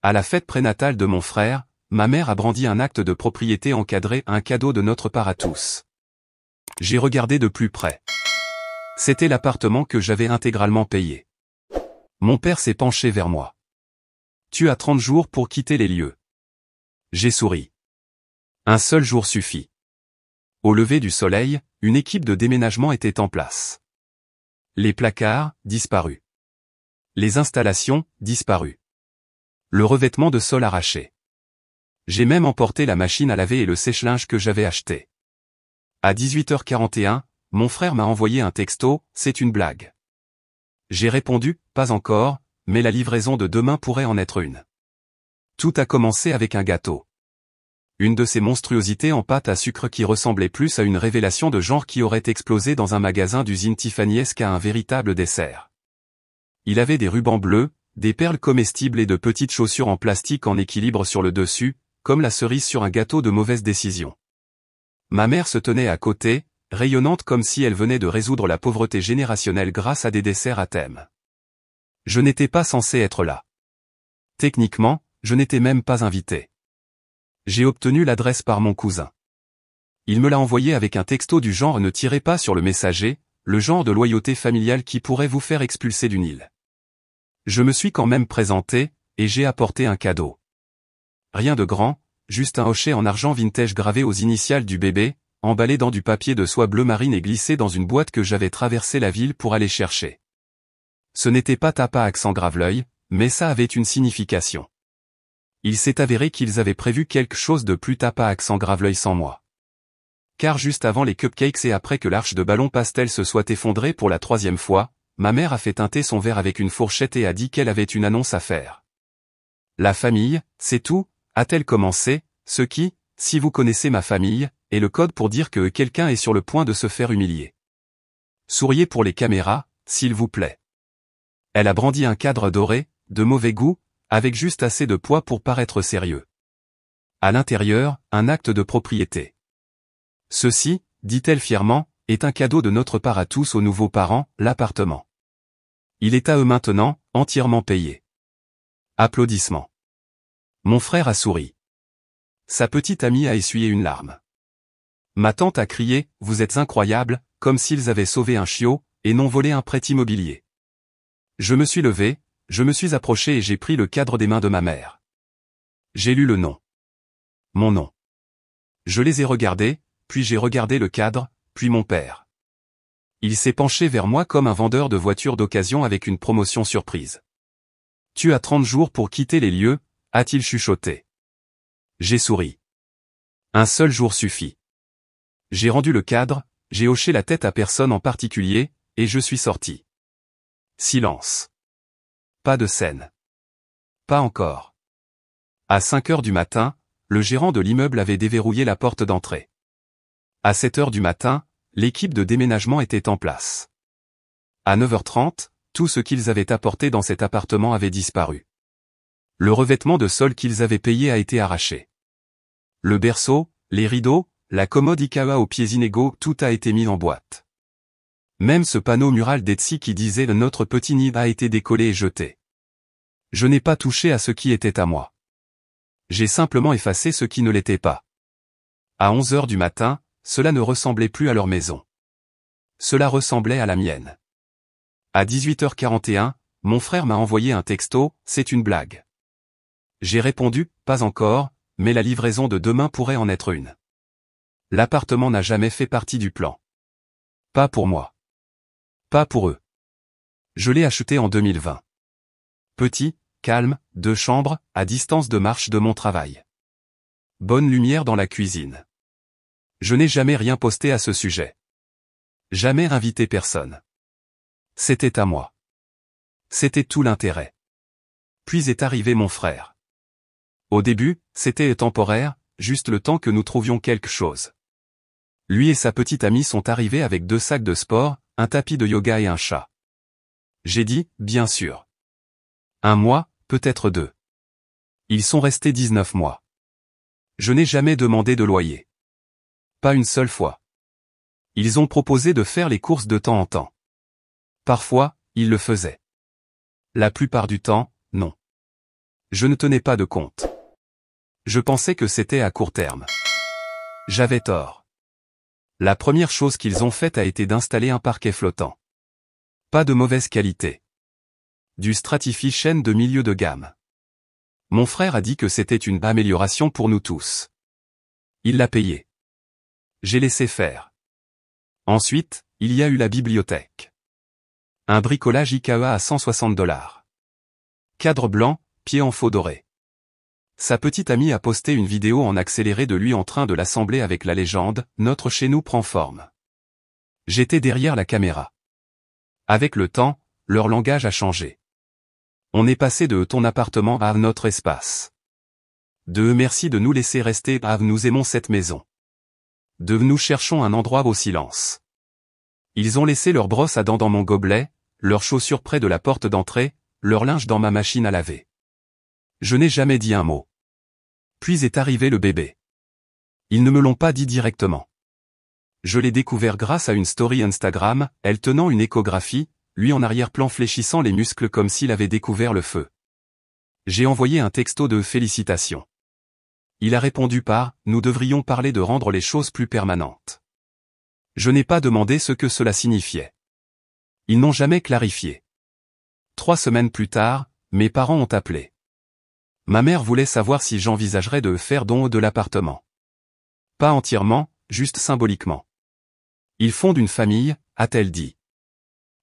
À la fête prénatale de mon frère, ma mère a brandi un acte de propriété encadré, un cadeau de notre part à tous. J'ai regardé de plus près. C'était l'appartement que j'avais intégralement payé. Mon père s'est penché vers moi. Tu as 30 jours pour quitter les lieux. J'ai souri. Un seul jour suffit. Au lever du soleil, une équipe de déménagement était en place. Les placards, disparus. Les installations, disparues. Le revêtement de sol arraché. J'ai même emporté la machine à laver et le sèche-linge que j'avais acheté. À 18h41, mon frère m'a envoyé un texto, c'est une blague. J'ai répondu, pas encore, mais la livraison de demain pourrait en être une. Tout a commencé avec un gâteau. Une de ces monstruosités en pâte à sucre qui ressemblait plus à une révélation de genre qui aurait explosé dans un magasin d'usine Tiffany's qu'à un véritable dessert. Il avait des rubans bleus, des perles comestibles et de petites chaussures en plastique en équilibre sur le dessus, comme la cerise sur un gâteau de mauvaise décision. Ma mère se tenait à côté, rayonnante comme si elle venait de résoudre la pauvreté générationnelle grâce à des desserts à thème. Je n'étais pas censé être là. Techniquement, je n'étais même pas invité. J'ai obtenu l'adresse par mon cousin. Il me l'a envoyé avec un texto du genre « Ne tirez pas sur le messager », le genre de loyauté familiale qui pourrait vous faire expulser d'une île. Je me suis quand même présenté, et j'ai apporté un cadeau. Rien de grand, juste un hochet en argent vintage gravé aux initiales du bébé, emballé dans du papier de soie bleu marine et glissé dans une boîte que j'avais traversé la ville pour aller chercher. Ce n'était pas Tapa accent Graveleuil, mais ça avait une signification. Il s'est avéré qu'ils avaient prévu quelque chose de plus Tapa accent Graveleuil sans moi. Car juste avant les cupcakes et après que l'arche de ballon pastel se soit effondrée pour la 3e fois, ma mère a fait teinter son verre avec une fourchette et a dit qu'elle avait une annonce à faire. La famille, c'est tout, a-t-elle commencé, ce qui, si vous connaissez ma famille, est le code pour dire que quelqu'un est sur le point de se faire humilier. Souriez pour les caméras, s'il vous plaît. Elle a brandi un cadre doré, de mauvais goût, avec juste assez de poids pour paraître sérieux. À l'intérieur, un acte de propriété. Ceci, dit-elle fièrement, est un cadeau de notre part à tous aux nouveaux parents, l'appartement. Il est à eux maintenant, entièrement payé. Applaudissements. Mon frère a souri. Sa petite amie a essuyé une larme. Ma tante a crié, « Vous êtes incroyables », comme s'ils avaient sauvé un chiot, et non volé un prêt immobilier. Je me suis levé, je me suis approché et j'ai pris le cadre des mains de ma mère. J'ai lu le nom. Mon nom. Je les ai regardés, puis j'ai regardé le cadre, puis mon père. Il s'est penché vers moi comme un vendeur de voitures d'occasion avec une promotion surprise. « Tu as 30 jours pour quitter les lieux », a-t-il chuchoté. J'ai souri. Un seul jour suffit. J'ai rendu le cadre, j'ai hoché la tête à personne en particulier, et je suis sorti. Silence. Pas de scène. Pas encore. À 5 heures du matin, le gérant de l'immeuble avait déverrouillé la porte d'entrée. À 7 heures du matin, l'équipe de déménagement était en place. À 9h30, tout ce qu'ils avaient apporté dans cet appartement avait disparu. Le revêtement de sol qu'ils avaient payé a été arraché. Le berceau, les rideaux, la commode Ikea aux pieds inégaux, tout a été mis en boîte. Même ce panneau mural d'Etsy qui disait « Notre petit nid » a été décollé et jeté. Je n'ai pas touché à ce qui était à moi. J'ai simplement effacé ce qui ne l'était pas. À 11 heures du matin, cela ne ressemblait plus à leur maison. Cela ressemblait à la mienne. À 18h41, mon frère m'a envoyé un texto, « C'est une blague ». J'ai répondu, pas encore, mais la livraison de demain pourrait en être une. L'appartement n'a jamais fait partie du plan. Pas pour moi. Pas pour eux. Je l'ai acheté en 2020. Petit, calme, 2 chambres, à distance de marche de mon travail. Bonne lumière dans la cuisine. Je n'ai jamais rien posté à ce sujet. Jamais invité personne. C'était à moi. C'était tout l'intérêt. Puis est arrivé mon frère. Au début, c'était temporaire, juste le temps que nous trouvions quelque chose. Lui et sa petite amie sont arrivés avec 2 sacs de sport, un tapis de yoga et un chat. J'ai dit, bien sûr. 1 mois, peut-être 2. Ils sont restés 19 mois. Je n'ai jamais demandé de loyer. Pas une seule fois. Ils ont proposé de faire les courses de temps en temps. Parfois, ils le faisaient. La plupart du temps, non. Je ne tenais pas de compte. Je pensais que c'était à court terme. J'avais tort. La première chose qu'ils ont faite a été d'installer un parquet flottant. Pas de mauvaise qualité. Du Stratify de milieu de gamme. Mon frère a dit que c'était une amélioration pour nous tous. Il l'a payé. J'ai laissé faire. Ensuite, il y a eu la bibliothèque. Un bricolage IKEA à $160. Cadre blanc, pied en faux doré. Sa petite amie a posté une vidéo en accéléré de lui en train de l'assembler avec la légende « Notre chez nous prend forme ». J'étais derrière la caméra. Avec le temps, leur langage a changé. On est passé de « ton appartement » à « notre espace ». De « merci de nous laisser rester » à « nous aimons cette maison ». De « nous cherchons un endroit au silence ». Ils ont laissé leur brosse à dents dans mon gobelet, leurs chaussures près de la porte d'entrée, leur linge dans ma machine à laver. Je n'ai jamais dit un mot. Puis est arrivé le bébé. Ils ne me l'ont pas dit directement. Je l'ai découvert grâce à une story Instagram, elle tenant une échographie, lui en arrière-plan fléchissant les muscles comme s'il avait découvert le feu. J'ai envoyé un texto de félicitations. Il a répondu par « Nous devrions parler de rendre les choses plus permanentes ». Je n'ai pas demandé ce que cela signifiait. Ils n'ont jamais clarifié. 3 semaines plus tard, mes parents ont appelé. Ma mère voulait savoir si j'envisagerais de faire don de l'appartement. Pas entièrement, juste symboliquement. Ils fondent une famille, a-t-elle dit.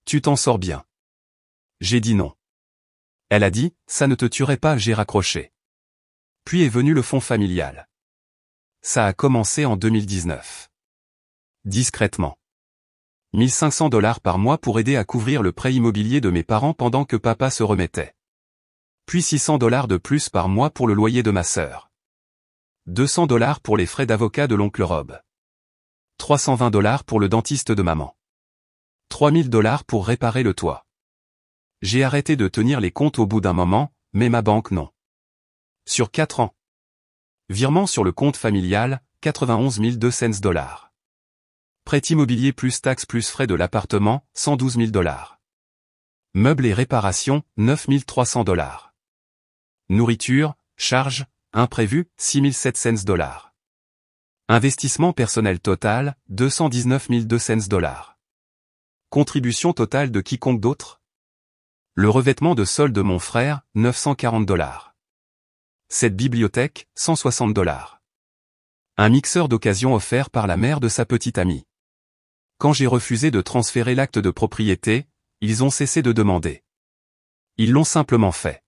Tu t'en sors bien. J'ai dit non. Elle a dit, ça ne te tuerait pas, j'ai raccroché. Puis est venu le fonds familial. Ça a commencé en 2019. Discrètement. $1 500 par mois pour aider à couvrir le prêt immobilier de mes parents pendant que papa se remettait. Puis $600 de plus par mois pour le loyer de ma sœur. $200 pour les frais d'avocat de l'oncle Rob. $320 pour le dentiste de maman. $3000 pour réparer le toit. J'ai arrêté de tenir les comptes au bout d'un moment, mais ma banque non. Sur 4 ans. Virement sur le compte familial, $91 200. Prêt immobilier plus taxes plus frais de l'appartement, $112 000. Meubles et réparations, $9 300. Nourriture, charges, imprévus, $6 700. Investissement personnel total, $219 200. Contribution totale de quiconque d'autre? Le revêtement de sol de mon frère, $940. Cette bibliothèque, $160. Un mixeur d'occasion offert par la mère de sa petite amie. Quand j'ai refusé de transférer l'acte de propriété, ils ont cessé de demander. Ils l'ont simplement fait.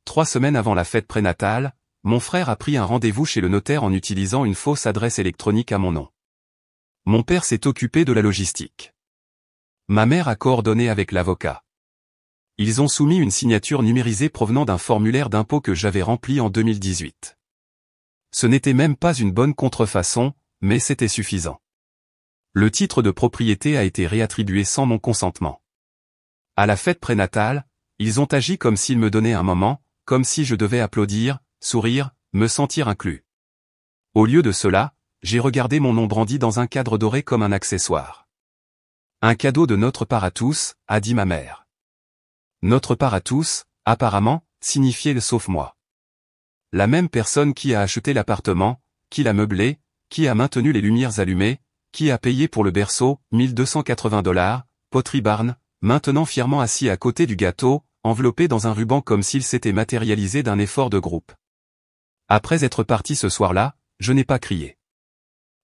3 semaines avant la fête prénatale, mon frère a pris un rendez-vous chez le notaire en utilisant une fausse adresse électronique à mon nom. Mon père s'est occupé de la logistique. Ma mère a coordonné avec l'avocat. Ils ont soumis une signature numérisée provenant d'un formulaire d'impôt que j'avais rempli en 2018. Ce n'était même pas une bonne contrefaçon, mais c'était suffisant. Le titre de propriété a été réattribué sans mon consentement. À la fête prénatale, ils ont agi comme s'ils me donnaient un moment, comme si je devais applaudir, sourire, me sentir inclus. Au lieu de cela, j'ai regardé mon nom brandi dans un cadre doré comme un accessoire. Un cadeau de notre part à tous, a dit ma mère. Notre part à tous, apparemment, signifiait le sauf moi. La même personne qui a acheté l'appartement, qui l'a meublé, qui a maintenu les lumières allumées, qui a payé pour le berceau, $1280, Pottery Barn, maintenant fièrement assis à côté du gâteau, enveloppé dans un ruban comme s'il s'était matérialisé d'un effort de groupe. Après être parti ce soir-là, je n'ai pas crié.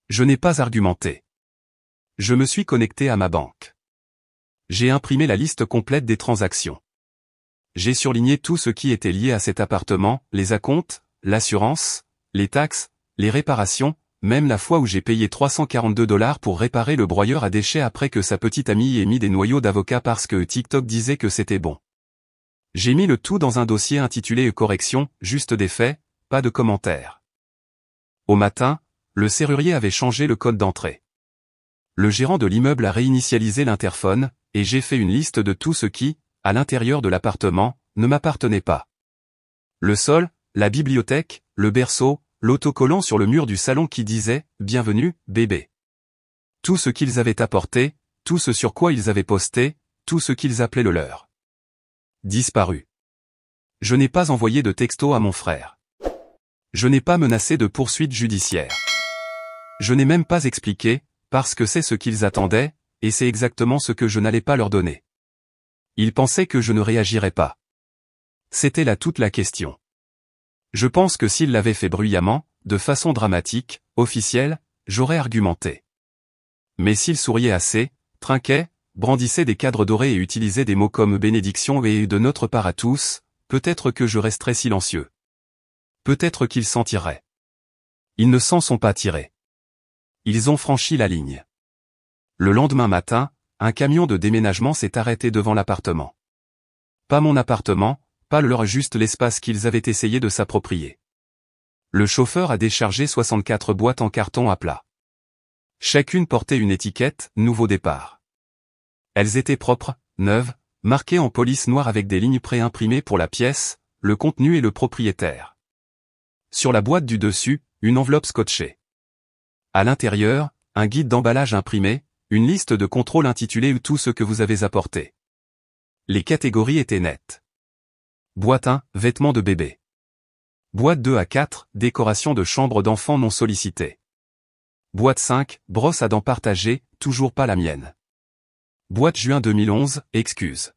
Je n'ai pas argumenté. Je me suis connecté à ma banque. J'ai imprimé la liste complète des transactions. J'ai surligné tout ce qui était lié à cet appartement, les acomptes, l'assurance, les taxes, les réparations, même la fois où j'ai payé $342 pour réparer le broyeur à déchets après que sa petite amie ait mis des noyaux d'avocat parce que TikTok disait que c'était bon. J'ai mis le tout dans un dossier intitulé Correction, juste des faits, pas de commentaires. Au matin, le serrurier avait changé le code d'entrée. Le gérant de l'immeuble a réinitialisé l'interphone, et j'ai fait une liste de tout ce qui, à l'intérieur de l'appartement, ne m'appartenait pas. Le sol, la bibliothèque, le berceau, l'autocollant sur le mur du salon qui disait « Bienvenue, bébé ». Tout ce qu'ils avaient apporté, tout ce sur quoi ils avaient posté, tout ce qu'ils appelaient le leur. Disparu. Je n'ai pas envoyé de texto à mon frère. Je n'ai pas menacé de poursuite judiciaire. Je n'ai même pas expliqué, parce que c'est ce qu'ils attendaient, et c'est exactement ce que je n'allais pas leur donner. Ils pensaient que je ne réagirais pas. C'était là toute la question. Je pense que s'ils l'avaient fait bruyamment, de façon dramatique, officielle, j'aurais argumenté. Mais s'ils souriaient assez, trinquaient, brandissaient des cadres dorés et utilisaient des mots comme bénédiction et de notre part à tous, peut-être que je resterais silencieux. Peut-être qu'ils s'en tireraient. Ils ne s'en sont pas tirés. Ils ont franchi la ligne. Le lendemain matin, un camion de déménagement s'est arrêté devant l'appartement. Pas mon appartement, pas le leur, juste l'espace qu'ils avaient essayé de s'approprier. Le chauffeur a déchargé 64 boîtes en carton à plat. Chacune portait une étiquette « Nouveau départ ». Elles étaient propres, neuves, marquées en police noire avec des lignes pré-imprimées pour la pièce, le contenu et le propriétaire. Sur la boîte du dessus, une enveloppe scotchée. À l'intérieur, un guide d'emballage imprimé, une liste de contrôle intitulée « Tout ce que vous avez apporté ». Les catégories étaient nettes. Boîte 1, vêtements de bébé. Boîte 2 à 4, décoration de chambre d'enfant non sollicitée. Boîte 5, brosse à dents partagée, toujours pas la mienne. Boîte juin 2011, excuse.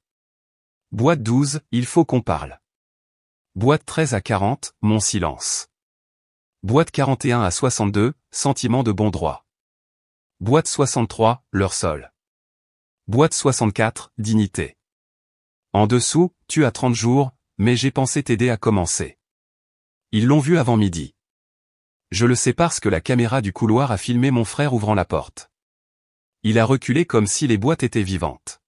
Boîte 12, il faut qu'on parle. Boîte 13 à 40, mon silence. Boîte 41 à 62, sentiment de bon droit. Boîte 63, leur sol. Boîte 64, dignité. En dessous, tu as 30 jours, mais j'ai pensé t'aider à commencer. Ils l'ont vu avant midi. Je le sais parce que la caméra du couloir a filmé mon frère ouvrant la porte. Il a reculé comme si les boîtes étaient vivantes.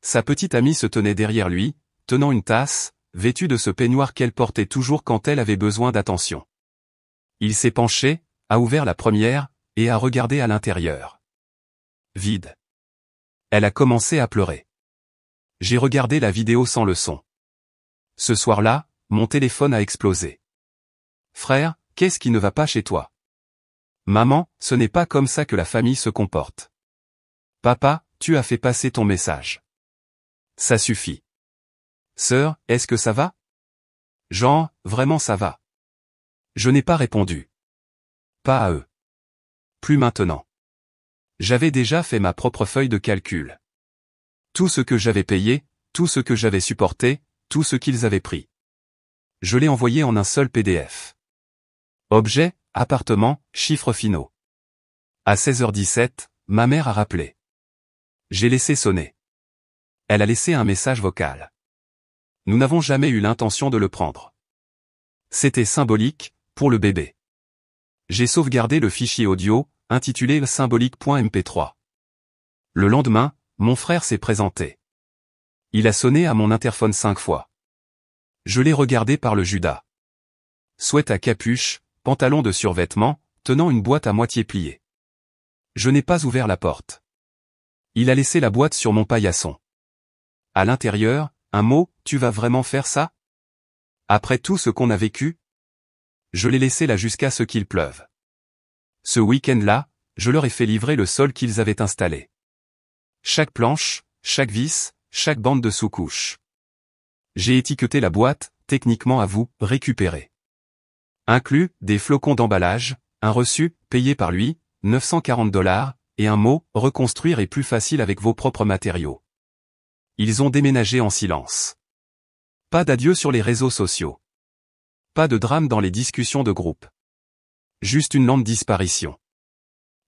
Sa petite amie se tenait derrière lui, tenant une tasse, vêtue de ce peignoir qu'elle portait toujours quand elle avait besoin d'attention. Il s'est penché, a ouvert la première, et a regardé à l'intérieur. Vide. Elle a commencé à pleurer. J'ai regardé la vidéo sans le son. Ce soir-là, mon téléphone a explosé. Frère, qu'est-ce qui ne va pas chez toi? Maman, ce n'est pas comme ça que la famille se comporte. Papa, tu as fait passer ton message. Ça suffit. Sœur, est-ce que ça va? Jean, vraiment ça va. Je n'ai pas répondu. Pas à eux. Plus maintenant. J'avais déjà fait ma propre feuille de calcul. Tout ce que j'avais payé, tout ce que j'avais supporté, tout ce qu'ils avaient pris. Je l'ai envoyé en un seul PDF. Objet, appartement, chiffres finaux. À 16h17, ma mère a rappelé. J'ai laissé sonner. Elle a laissé un message vocal. Nous n'avons jamais eu l'intention de le prendre. C'était symbolique, pour le bébé. J'ai sauvegardé le fichier audio, intitulé symbolique.mp3. Le lendemain, mon frère s'est présenté. Il a sonné à mon interphone 5 fois. Je l'ai regardé par le Judas. Sweat à capuche, pantalon de survêtement, tenant une boîte à moitié pliée. Je n'ai pas ouvert la porte. Il a laissé la boîte sur mon paillasson. À l'intérieur, un mot, tu vas vraiment faire ça? Après tout ce qu'on a vécu? Je l'ai laissé là jusqu'à ce qu'il pleuve. Ce week-end-là, je leur ai fait livrer le sol qu'ils avaient installé. Chaque planche, chaque vis, chaque bande de sous-couche. J'ai étiqueté la boîte, techniquement à vous, récupérer. Inclus, des flocons d'emballage, un reçu, payé par lui, $940, et un mot, reconstruire est plus facile avec vos propres matériaux. Ils ont déménagé en silence. Pas d'adieu sur les réseaux sociaux. Pas de drame dans les discussions de groupe. Juste une lente disparition.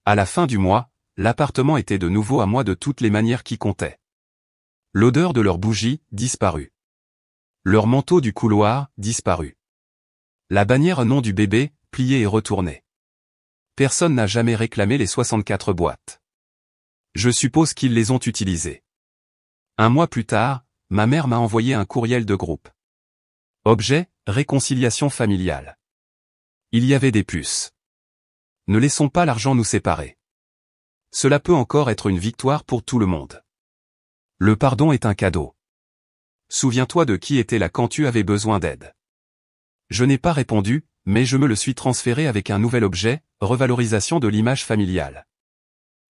À la fin du mois, l'appartement était de nouveau à moi de toutes les manières qui comptaient. L'odeur de leurs bougies, disparue. Leur manteau du couloir, disparu. La bannière nom du bébé, pliée et retournée. Personne n'a jamais réclamé les 64 boîtes. Je suppose qu'ils les ont utilisées. Un mois plus tard, ma mère m'a envoyé un courriel de groupe. Objet, réconciliation familiale. Il y avait des puces. Ne laissons pas l'argent nous séparer. Cela peut encore être une victoire pour tout le monde. Le pardon est un cadeau. Souviens-toi de qui était là quand tu avais besoin d'aide. Je n'ai pas répondu, mais je me le suis transféré avec un nouvel objet, revalorisation de l'image familiale.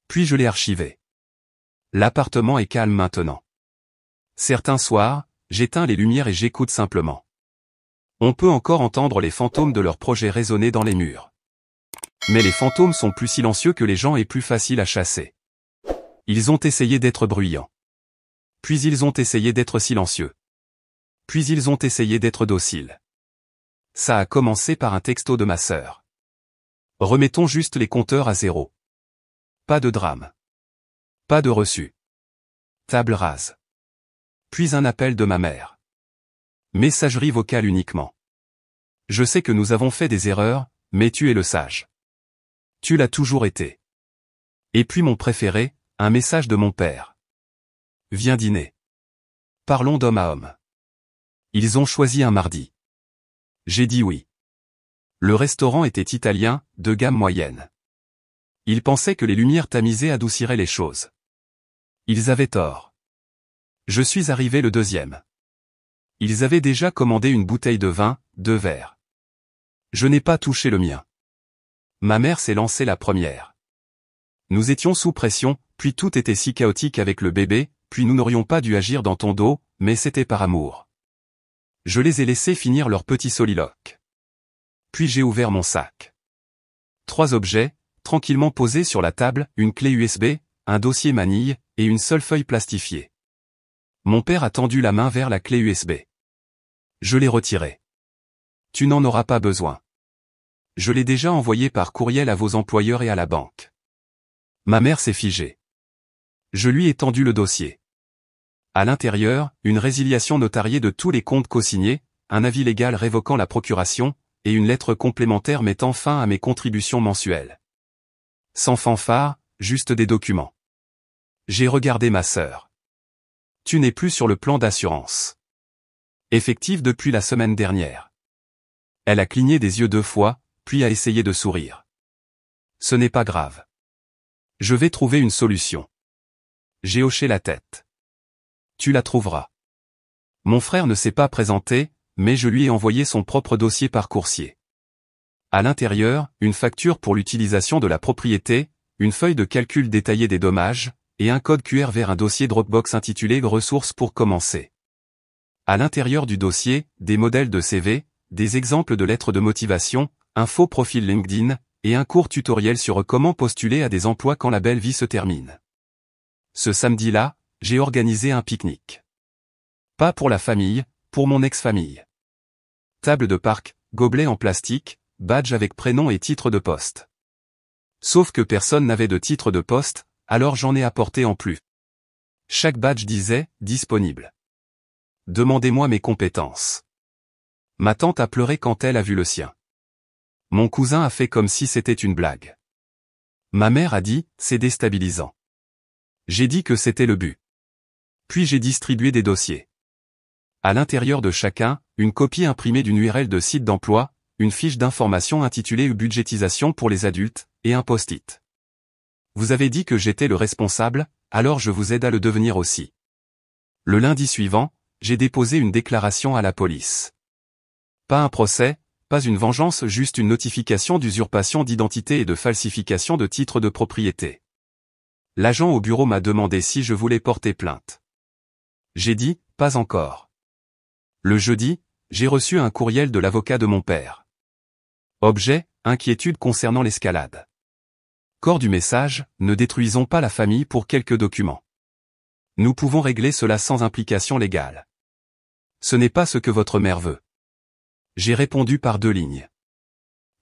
Puis je l'ai archivé. L'appartement est calme maintenant. Certains soirs, j'éteins les lumières et j'écoute simplement. On peut encore entendre les fantômes de leurs projets résonner dans les murs. Mais les fantômes sont plus silencieux que les gens et plus faciles à chasser. Ils ont essayé d'être bruyants. Puis ils ont essayé d'être silencieux. Puis ils ont essayé d'être dociles. Ça a commencé par un texto de ma sœur. Remettons juste les compteurs à zéro. Pas de drame. Pas de reçu. Table rase. Puis un appel de ma mère. Messagerie vocale uniquement. Je sais que nous avons fait des erreurs, mais tu es le sage. Tu l'as toujours été. Et puis mon préféré, un message de mon père. Viens dîner. Parlons d'homme à homme. Ils ont choisi un mardi. J'ai dit oui. Le restaurant était italien, de gamme moyenne. Ils pensaient que les lumières tamisées adouciraient les choses. Ils avaient tort. Je suis arrivé le deuxième. Ils avaient déjà commandé une bouteille de vin, 2 verres. Je n'ai pas touché le mien. Ma mère s'est lancée la première. Nous étions sous pression, puis tout était si chaotique avec le bébé, puis nous n'aurions pas dû agir dans ton dos, mais c'était par amour. Je les ai laissés finir leur petit soliloque. Puis j'ai ouvert mon sac. 3 objets, tranquillement posés sur la table, une clé USB, un dossier manille, et une seule feuille plastifiée. Mon père a tendu la main vers la clé USB. Je l'ai retirée. Tu n'en auras pas besoin. Je l'ai déjà envoyé par courriel à vos employeurs et à la banque. Ma mère s'est figée. Je lui ai tendu le dossier. À l'intérieur, une résiliation notariée de tous les comptes co-signés, un avis légal révoquant la procuration, et une lettre complémentaire mettant fin à mes contributions mensuelles. Sans fanfare, juste des documents. J'ai regardé ma sœur. Tu n'es plus sur le plan d'assurance. Effective depuis la semaine dernière. Elle a cligné des yeux 2 fois, puis a essayé de sourire. Ce n'est pas grave. Je vais trouver une solution. J'ai hoché la tête. Tu la trouveras. Mon frère ne s'est pas présenté, mais je lui ai envoyé son propre dossier par coursier. À l'intérieur, une facture pour l'utilisation de la propriété, une feuille de calcul détaillée des dommages, et un code QR vers un dossier Dropbox intitulé « Ressources pour commencer ». À l'intérieur du dossier, des modèles de CV, des exemples de lettres de motivation, un faux profil LinkedIn, et un court tutoriel sur comment postuler à des emplois quand la belle vie se termine. Ce samedi-là, j'ai organisé un pique-nique. Pas pour la famille, pour mon ex-famille. Table de parc, gobelet en plastique, badge avec prénom et titre de poste. Sauf que personne n'avait de titre de poste, alors j'en ai apporté en plus. Chaque badge disait « Disponible ». Demandez-moi mes compétences. Ma tante a pleuré quand elle a vu le sien. Mon cousin a fait comme si c'était une blague. Ma mère a dit « C'est déstabilisant ». J'ai dit que c'était le but. Puis j'ai distribué des dossiers. À l'intérieur de chacun, une copie imprimée d'une URL de site d'emploi, une fiche d'information intitulée « Budgétisation pour les adultes » et un post-it. Vous avez dit que j'étais le responsable, alors je vous aide à le devenir aussi. Le lundi suivant, j'ai déposé une déclaration à la police. Pas un procès, pas une vengeance, juste une notification d'usurpation d'identité et de falsification de titre de propriété. L'agent au bureau m'a demandé si je voulais porter plainte. J'ai dit, pas encore. Le jeudi, j'ai reçu un courriel de l'avocat de mon père. Objet, inquiétude concernant l'escalade. Corps du message, ne détruisons pas la famille pour quelques documents. Nous pouvons régler cela sans implication légale. Ce n'est pas ce que votre mère veut. J'ai répondu par 2 lignes.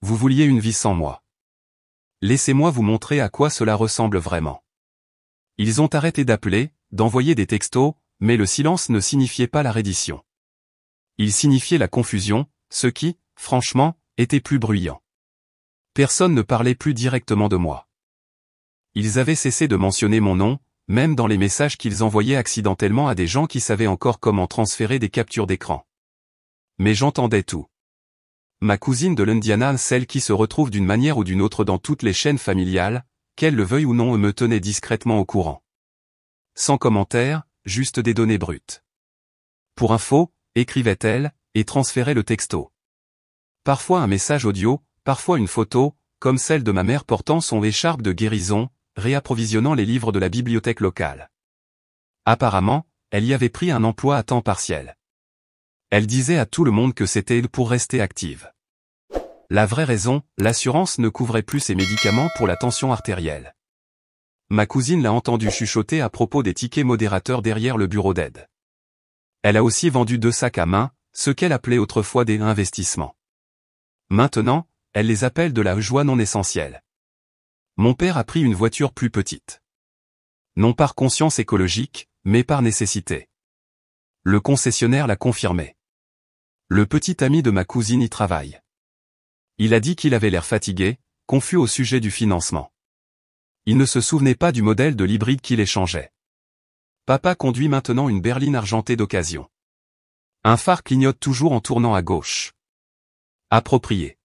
Vous vouliez une vie sans moi. Laissez-moi vous montrer à quoi cela ressemble vraiment. Ils ont arrêté d'appeler, d'envoyer des textos, mais le silence ne signifiait pas la reddition. Il signifiait la confusion, ce qui, franchement, était plus bruyant. Personne ne parlait plus directement de moi. Ils avaient cessé de mentionner mon nom, même dans les messages qu'ils envoyaient accidentellement à des gens qui savaient encore comment transférer des captures d'écran. Mais j'entendais tout. Ma cousine de l'Indiana, celle qui se retrouve d'une manière ou d'une autre dans toutes les chaînes familiales, qu'elle le veuille ou non, me tenait discrètement au courant. Sans commentaire, juste des données brutes. Pour info, écrivait-elle, et transférait le texto. Parfois un message audio, parfois une photo, comme celle de ma mère portant son écharpe de guérison, réapprovisionnant les livres de la bibliothèque locale. Apparemment, elle y avait pris un emploi à temps partiel. Elle disait à tout le monde que c'était pour rester active. La vraie raison, l'assurance ne couvrait plus ses médicaments pour la tension artérielle. Ma cousine l'a entendu chuchoter à propos des tickets modérateurs derrière le bureau d'aide. Elle a aussi vendu 2 sacs à main, ce qu'elle appelait autrefois des investissements. Maintenant, elle les appelle de la joie non essentielle. Mon père a pris une voiture plus petite. Non par conscience écologique, mais par nécessité. Le concessionnaire l'a confirmé. Le petit ami de ma cousine y travaille. Il a dit qu'il avait l'air fatigué, confus au sujet du financement. Il ne se souvenait pas du modèle de l'hybride qu'il échangeait. Papa conduit maintenant une berline argentée d'occasion. Un phare clignote toujours en tournant à gauche. Approprié.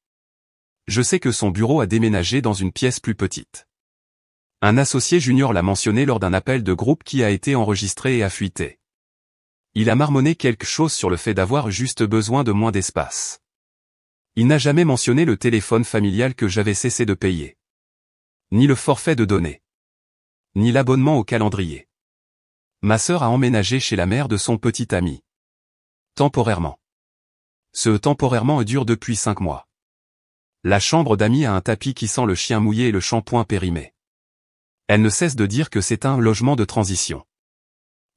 Je sais que son bureau a déménagé dans une pièce plus petite. Un associé junior l'a mentionné lors d'un appel de groupe qui a été enregistré et a fuité. Il a marmonné quelque chose sur le fait d'avoir juste besoin de moins d'espace. Il n'a jamais mentionné le téléphone familial que j'avais cessé de payer. Ni le forfait de données. Ni l'abonnement au calendrier. Ma sœur a emménagé chez la mère de son petit ami. Temporairement. Ce temporairement dure depuis 5 mois. La chambre d'amis a un tapis qui sent le chien mouillé et le shampoing périmé. Elle ne cesse de dire que c'est un logement de transition.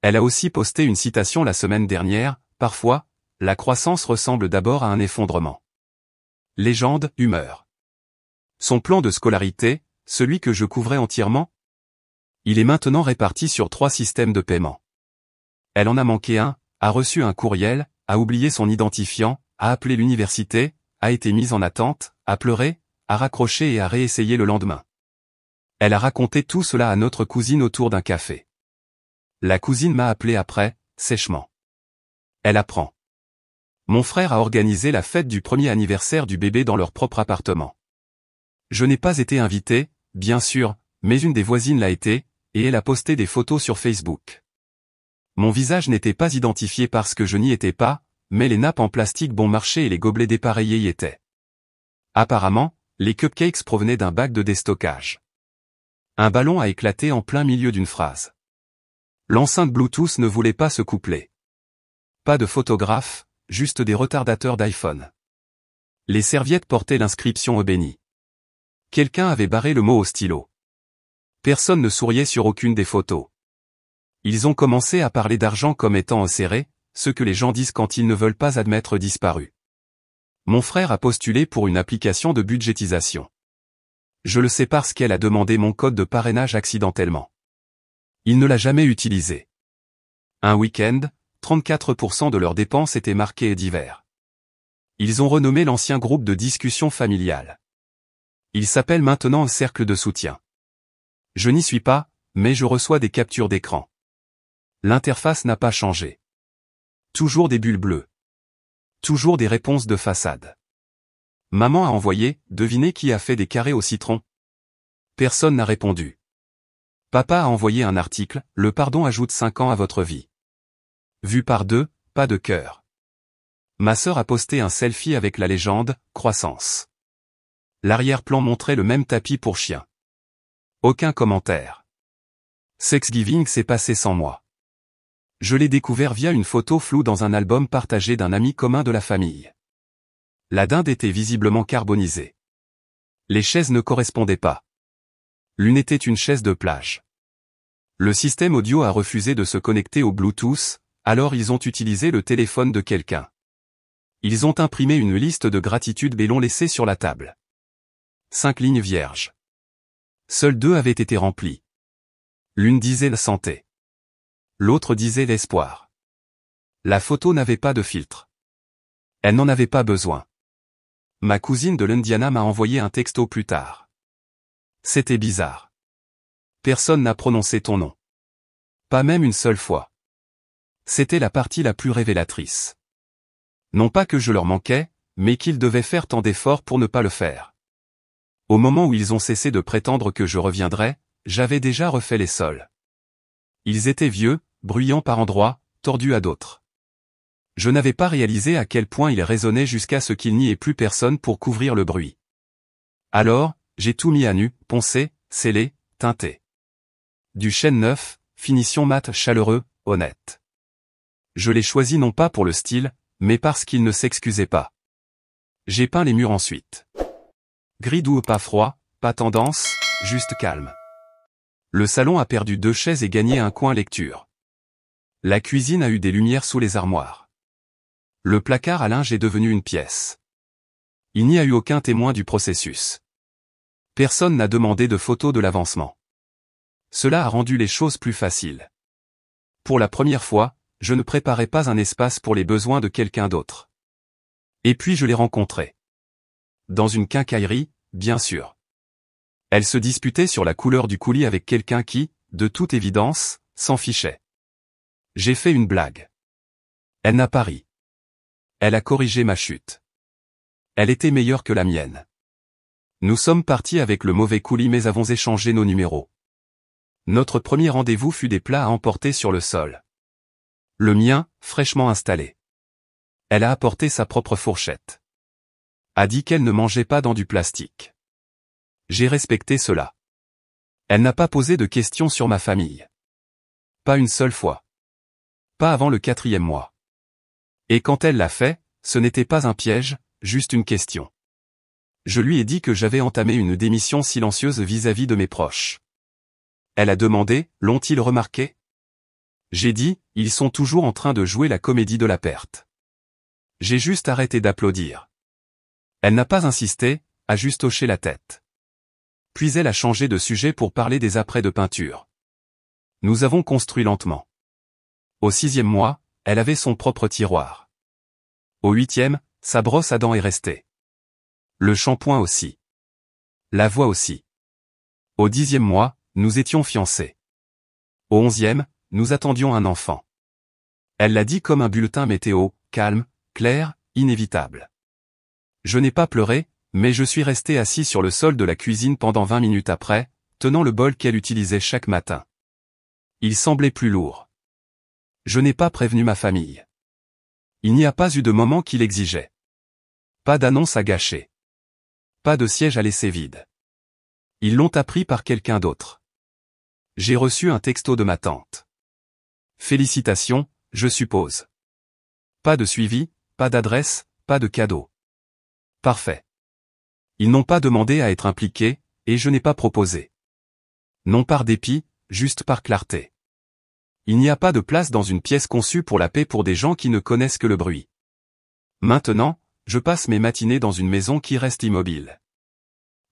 Elle a aussi posté une citation la semaine dernière, parfois, la croissance ressemble d'abord à un effondrement. Légende, humeur. Son plan de scolarité, celui que je couvrais entièrement, il est maintenant réparti sur 3 systèmes de paiement. Elle en a manqué un, a reçu un courriel, a oublié son identifiant, a appelé l'université, a été mise en attente, a pleuré, a raccroché et a réessayé le lendemain. Elle a raconté tout cela à notre cousine autour d'un café. La cousine m'a appelé après, sèchement. Elle apprend. Mon frère a organisé la fête du premier anniversaire du bébé dans leur propre appartement. Je n'ai pas été invité, bien sûr, mais une des voisines l'a été, et elle a posté des photos sur Facebook. Mon visage n'était pas identifié parce que je n'y étais pas, mais les nappes en plastique bon marché et les gobelets dépareillés y étaient. Apparemment, les cupcakes provenaient d'un bac de déstockage. Un ballon a éclaté en plein milieu d'une phrase. L'enceinte Bluetooth ne voulait pas se coupler. Pas de photographe, juste des retardateurs d'iPhone. Les serviettes portaient l'inscription au béni. Quelqu'un avait barré le mot au stylo. Personne ne souriait sur aucune des photos. Ils ont commencé à parler d'argent comme étant serré, ce que les gens disent quand ils ne veulent pas admettre disparu. Mon frère a postulé pour une application de budgétisation. Je le sais parce qu'elle a demandé mon code de parrainage accidentellement. Il ne l'a jamais utilisé. Un week-end, 34% de leurs dépenses étaient marquées divers. Ils ont renommé l'ancien groupe de discussion familiale. Il s'appelle maintenant un cercle de soutien. Je n'y suis pas, mais je reçois des captures d'écran. L'interface n'a pas changé. Toujours des bulles bleues. Toujours des réponses de façade. Maman a envoyé, devinez qui a fait des carrés au citron. Personne n'a répondu. Papa a envoyé un article, le pardon ajoute 5 ans à votre vie. Vu par 2, pas de cœur. Ma sœur a posté un selfie avec la légende, croissance. L'arrière-plan montrait le même tapis pour chien. Aucun commentaire. Thanksgiving s'est passé sans moi. Je l'ai découvert via une photo floue dans un album partagé d'un ami commun de la famille. La dinde était visiblement carbonisée. Les chaises ne correspondaient pas. L'une était une chaise de plage. Le système audio a refusé de se connecter au Bluetooth, alors ils ont utilisé le téléphone de quelqu'un. Ils ont imprimé une liste de gratitude et l'ont laissée sur la table. 5 lignes vierges. Seules 2 avaient été remplies. L'une disait la santé. L'autre disait l'espoir. La photo n'avait pas de filtre. Elle n'en avait pas besoin. Ma cousine de l'Indiana m'a envoyé un texto plus tard. C'était bizarre. Personne n'a prononcé ton nom. Pas même une seule fois. C'était la partie la plus révélatrice. Non pas que je leur manquais, mais qu'ils devaient faire tant d'efforts pour ne pas le faire. Au moment où ils ont cessé de prétendre que je reviendrais, j'avais déjà refait les sols. Ils étaient vieux, bruyants par endroits, tordus à d'autres. Je n'avais pas réalisé à quel point ils résonnaient jusqu'à ce qu'il n'y ait plus personne pour couvrir le bruit. Alors, j'ai tout mis à nu, poncé, scellé, teinté. Du chêne neuf, finition mat chaleureux, honnête. Je l'ai choisi non pas pour le style, mais parce qu'il ne s'excusait pas. J'ai peint les murs ensuite. Gris doux, pas froid, pas tendance, juste calme. Le salon a perdu 2 chaises et gagné un coin lecture. La cuisine a eu des lumières sous les armoires. Le placard à linge est devenu une pièce. Il n'y a eu aucun témoin du processus. Personne n'a demandé de photos de l'avancement. Cela a rendu les choses plus faciles. Pour la première fois, je ne préparais pas un espace pour les besoins de quelqu'un d'autre. Et puis je l'ai rencontrée. Dans une quincaillerie, bien sûr. Elle se disputait sur la couleur du coulis avec quelqu'un qui, de toute évidence, s'en fichait. J'ai fait une blague. Elle n'a pas ri. Elle a corrigé ma chute. Elle était meilleure que la mienne. Nous sommes partis avec le mauvais coulis mais avons échangé nos numéros. Notre premier rendez-vous fut des plats à emporter sur le sol. Le mien, fraîchement installé. Elle a apporté sa propre fourchette. A dit qu'elle ne mangeait pas dans du plastique. J'ai respecté cela. Elle n'a pas posé de questions sur ma famille. Pas une seule fois. Pas avant le 4e mois. Et quand elle l'a fait, ce n'était pas un piège, juste une question. Je lui ai dit que j'avais entamé une démission silencieuse vis-à-vis de mes proches. Elle a demandé, l'ont-ils remarqué? J'ai dit, ils sont toujours en train de jouer la comédie de la perte. J'ai juste arrêté d'applaudir. Elle n'a pas insisté, a juste hoché la tête. Puis elle a changé de sujet pour parler des apprêts de peinture. Nous avons construit lentement. Au 6e mois, elle avait son propre tiroir. Au 8e, sa brosse à dents est restée. Le shampoing aussi. La voix aussi. Au 10e mois, nous étions fiancés. Au 11e, nous attendions un enfant. Elle l'a dit comme un bulletin météo, calme, clair, inévitable. Je n'ai pas pleuré, mais je suis resté assis sur le sol de la cuisine pendant 20 minutes après, tenant le bol qu'elle utilisait chaque matin. Il semblait plus lourd. Je n'ai pas prévenu ma famille. Il n'y a pas eu de moment qui l'exigeait. Pas d'annonce à gâcher. Pas de siège à laisser vide. Ils l'ont appris par quelqu'un d'autre. J'ai reçu un texto de ma tante. Félicitations, je suppose. Pas de suivi, pas d'adresse, pas de cadeau. Parfait. Ils n'ont pas demandé à être impliqués, et je n'ai pas proposé. Non par dépit, juste par clarté. Il n'y a pas de place dans une pièce conçue pour la paix pour des gens qui ne connaissent que le bruit. Maintenant, je passe mes matinées dans une maison qui reste immobile.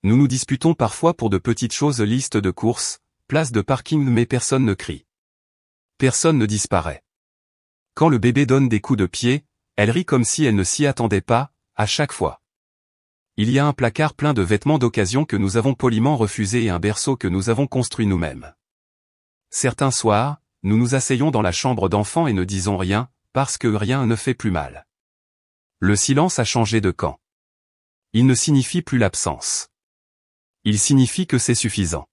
Nous nous disputons parfois pour de petites choses, liste de courses, place de parking, mais personne ne crie. Personne ne disparaît. Quand le bébé donne des coups de pied, elle rit comme si elle ne s'y attendait pas, à chaque fois. Il y a un placard plein de vêtements d'occasion que nous avons poliment refusés et un berceau que nous avons construit nous-mêmes. Certains soirs, nous nous asseyons dans la chambre d'enfant et ne disons rien, parce que rien ne fait plus mal. Le silence a changé de camp. Il ne signifie plus l'absence. Il signifie que c'est suffisant.